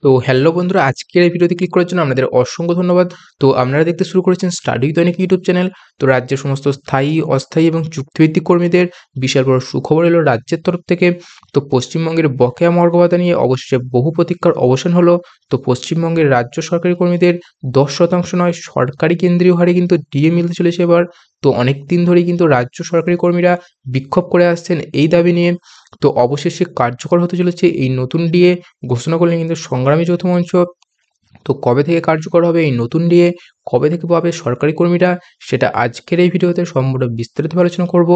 তো হ্যালো বন্ধুরা, আজকের এই ভিডিওতে ক্লিক করার জন্য আপনাদের অসংখ্য ধন্যবাদ। তো আপনারা দেখতে শুরু করেছেন স্টাডি দৈনিক ইউটিউব চ্যানেল। তো রাজ্যের সমস্ত স্থায়ী, অস্থায়ী এবং চুক্তিভিত্তিক কর্মীদের বিশাল বড় সুখবর এলো রাজ্যের তরফ থেকে। তো পশ্চিমবঙ্গের বকেয়া মহার্ঘ ভাতা নিয়ে অবশেষে বহু প্রতীক্ষার অবসান হলো। তো পশ্চিমবঙ্গের রাজ্য সরকারি কর্মীদের 10% নয়, সরকারি কেন্দ্রীয় হারে কিন্তু ডিএ মিলতে চলেছে এবার। তো অনেক দিন ধরেই কিন্তু রাজ্য সরকারি কর্মীরা বিক্ষোভ করে আসছেন এই দাবি নিয়ে। তো অবশেষে কার্যকর হতে চলেছে এই নতুন ডিএ, ঘোষণা করলেন কিন্তু সংগ্রামী যৌথ মঞ্চ। তো কবে থেকে কার্যকর হবে এই নতুন ডিএ, কবে থেকে পাবে সরকারি কর্মীরা, সেটা আজকের এই ভিডিওতে সম্পূর্ণ বিস্তারিতভাবে আলোচনা করব।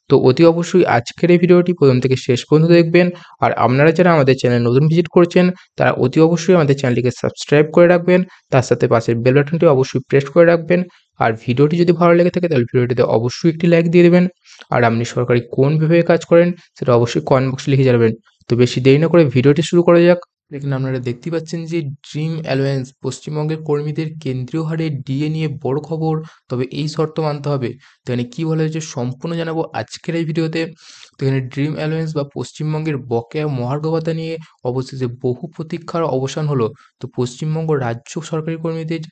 তো অতি অবশ্যই আজকের এই ভিডিওটি প্রথম থেকে শেষ পর্যন্ত দেখবেন। আর আপনারা যারা আমাদের চ্যানেল নতুন ভিজিট করছেন, তারা অতি অবশ্যই আমাদের চ্যানেলটিকে সাবস্ক্রাইব করে রাখবেন। তার সাথে পাশের বেল বাটনটি অবশ্যই প্রেস করে রাখবেন। আর ভিডিওটি যদি ভালো লেগে থাকে তাহলে ভিডিওটিতে অবশ্যই একটি লাইক দিয়ে দেবেন। আর আপনি সরকারি কোন বিভাগে কাজ করেন সেটা অবশ্যই কমেন্ট বক্সে লিখে জানাবেন। তো বেশি দেরি না করে ভিডিওটি শুরু করা যাক। এখানে আপনারা দেখতেই পাচ্ছেন যে ড্রিম অ্যালায়েন্স পশ্চিমবঙ্গের কর্মীদের কেন্দ্রীয় হারে ডিএ নিয়ে বড় খবর। তবে এই শর্ত মানতে হবে। তো এখানে কী বলা হয়েছে সম্পূর্ণ জানাবো আজকের এই ভিডিওতে। তো এখানে ড্রিম অ্যালায়েন্স বা পশ্চিমবঙ্গের বকেয়া মহার্ঘ ভাতা নিয়ে অবশেষে বহু প্রতীক্ষার অবসান হলো। তো পশ্চিমবঙ্গ রাজ্য সরকারি কর্মীদের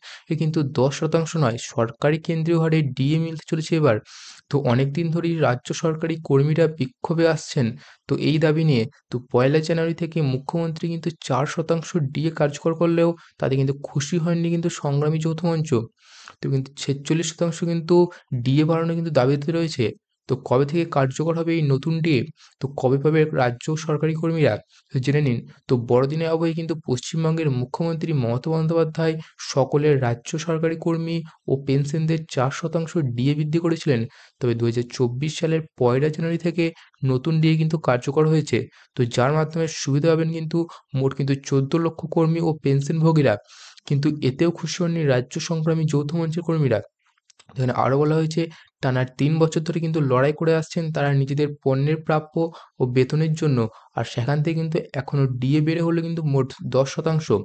কিন্তু 10% নয়, সরকারি কেন্দ্রীয় হারে ডিএ মিলতে চলেছে এবার। তো অনেক দিন ধরেই রাজ্য সরকারি কর্মীরা বিক্ষোভে আসছেন তো এই দাবি নিয়ে। তো 1 জানুয়ারি থেকে মুখ্যমন্ত্রী কিন্তু 4% ডিএ কার্যকর করলেও তাতে কিন্তু খুশি হয়নি কিন্তু সংগ্রামী যৌথ মঞ্চ। তো কিন্তু 46% কিন্তু ডিএ বাড়ানোর কিন্তু দাবিতে রয়েছে। তো কবে থেকে কার্যকর হবে এই নতুন ডিএ? তো কবে পাবে রাজ্য সরকারি কর্মীরা? তো জেনে নিন। তো বড়দিনের আবহে কিন্তু পশ্চিমবঙ্গের মুখ্যমন্ত্রী মমতা বন্দ্যোপাধ্যায় সকলের রাজ্য সরকারি কর্মী ও পেনশনদের 4% ডিএ বৃদ্ধি করেছিলেন। তবে 2024 সালের 1 জানুয়ারি থেকে নতুন ডিএ কিন্তু কার্যকর হয়েছে। তো যার মাধ্যমে সুবিধা পাবেন কিন্তু মোট কিন্তু 14 লক্ষ কর্মী ও পেনশনভোগীরা। কিন্তু এতেও খুশি হননি রাজ্য সংগ্রামী যৌথ মঞ্চের কর্মীরা। এখানে আরও বলা হয়েছে টানা ৩ বছর ধরে কিন্তু লড়াই করে আসছেন তারা নিজেদের পণ্যের প্রাপ্য ও বেতনের জন্য। আর সেখান থেকে কিন্তু এখনও ডিএ বেড়ে হলো কিন্তু মোট 10%।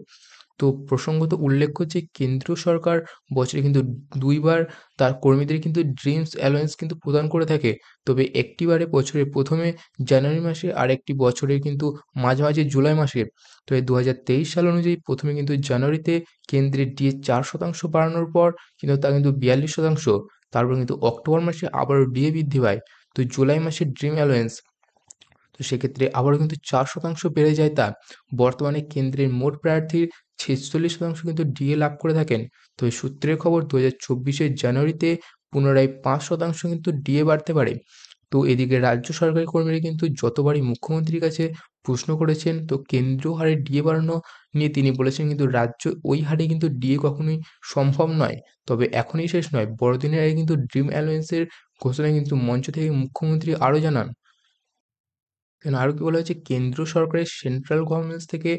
তো প্রসঙ্গত উল্লেখ্য যে কেন্দ্রীয় সরকার বছরে কিন্তু ২ বার তার কর্মীদের কিন্তু ড্রিমস অ্যালায়েন্স কিন্তু প্রদান করে থাকে। তবে একটি বারে বছরের ১ম এ জানুয়ারি মাসে, আরেকটি বছরের কিন্তু মাঝামাঝি জুলাই মাসে। তো এই ২০২৩ সাল অনুযায়ী ১ম এ কিন্তু জানুয়ারিতে কেন্দ্রের ডিএ 4% বাড়ানোর পর কিন্তু তা কিন্তু ৪২%। তারপর কিন্তু অক্টোবর মাসে আবারও ডিএ বৃদ্ধি পায়। তো জুলাই মাসে ড্রিম অ্যালায়েন্স, তো সেক্ষেত্রে আবারও কিন্তু 4% বেড়ে যায় তা। বর্তমানে কেন্দ্রের মোট প্রার্থীর 46% কিন্তু ডিএ লাভ করে থাকেন। তো এই সূত্রের খবর 2024 জানুয়ারিতে পুনরায় 5% কিন্তু ডিএ বাড়তে পারে। তো এদিকে রাজ্য সরকারি কর্মীরা কিন্তু যতবারই মুখ্যমন্ত্রীর কাছে প্রশ্ন করেছেন তো কেন্দ্রীয় হারে ডিএ বাড়ানো নিয়ে তিনি বলেছেন কিন্তু রাজ্য ওই হারে কিন্তু ডিএ কখনোই সম্ভব নয়। তবে এখনই শেষ নয়, বড়দিনের আগে কিন্তু ড্রিম অ্যালায়েন্সের ঘোষণায় কিন্তু মঞ্চ থেকে মুখ্যমন্ত্রী আরও জানান। এখানে আরো কি বলা হয়েছে, কেন্দ্র সরকারের সেন্ট্রাল গভর্নমেন্টস থেকে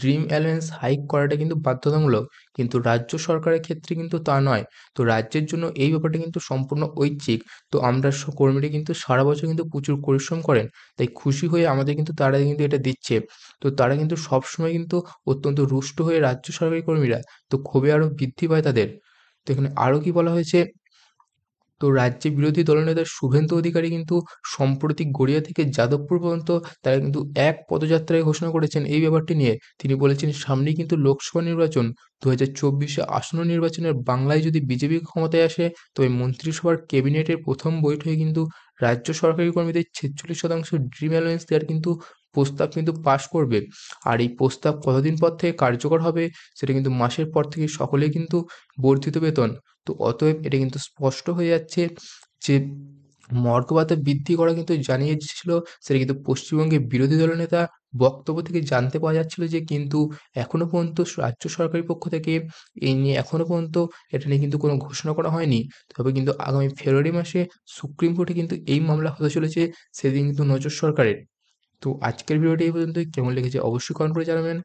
ড্রিম অ্যালায়েন্স হাইক করাটা কিন্তু বাধ্যতামূলক। কিন্তু রাজ্য সরকারের ক্ষেত্রে কিন্তু তা নয়। তো রাজ্যের জন্য এই ব্যাপারটা কিন্তু সম্পূর্ণ ঐচ্ছিক। তো আমরা কর্মীরা কিন্তু সারা বছর কিন্তু প্রচুর পরিশ্রম করেন। তাই খুশি হয়ে আমাদের কিন্তু তারা কিন্তু এটা দিচ্ছে। তো তারা কিন্তু সবসময় কিন্তু অত্যন্ত রুষ্ট হয়ে রাজ্য সরকারি কর্মীরা তো ক্ষোভে আরো বৃদ্ধি পায় তাদের। তো এখানে আরো কি বলা হয়েছে, তো রাজ্যে বিরোধী দলনেতা শুভেন্দু অধিকারী কিন্তু সম্প্রতি গড়িয়া থেকে যাদবপুর পর্যন্ত তারা কিন্তু এক পদযাত্রায় ঘোষণা করেছেন এই ব্যাপারটি নিয়ে। তিনি বলেছেন সামনেই কিন্তু লোকসভা নির্বাচন, 2024 আসন্ন নির্বাচনের বাংলায় যদি বিজেপি ক্ষমতায় আসে তবে মন্ত্রিসভার ক্যাবিনেটের প্রথম বৈঠকে কিন্তু রাজ্য সরকারি কর্মীদের 46% ড্রিম অ্যালায়েন্স দেওয়ার কিন্তু প্রস্তাব কিন্তু পাশ করবে। আর এই প্রস্তাব কতদিন পর থেকে কার্যকর হবে সেটা কিন্তু মাসের পর থেকে সকলেই কিন্তু বর্ধিত বেতন। তো অতএব এটা কিন্তু স্পষ্ট হয়ে যাচ্ছে যে মর্গ ভাতা বৃদ্ধি করা কিন্তু জানিয়েছিল, সেটা কিন্তু পশ্চিমবঙ্গের বিরোধী দলনেতা বক্তব্য থেকে জানতে পাওয়া যাচ্ছিল যে কিন্তু এখনো পর্যন্ত রাজ্য সরকারের পক্ষ থেকে এই নিয়ে এখনো পর্যন্ত এটা নিয়ে কিন্তু কোনো ঘোষণা করা হয়নি। তবে কিন্তু আগামী ফেব্রুয়ারি মাসে সুপ্রিম কোর্টে কিন্তু এই মামলা হতে চলেছে, সেদিন কিন্তু নজর সরকারের। তো আজকের ভিডিওটি এই পর্যন্তই। কেমন লেগেছে অবশ্যই কমেন্ট করে জানাবেন।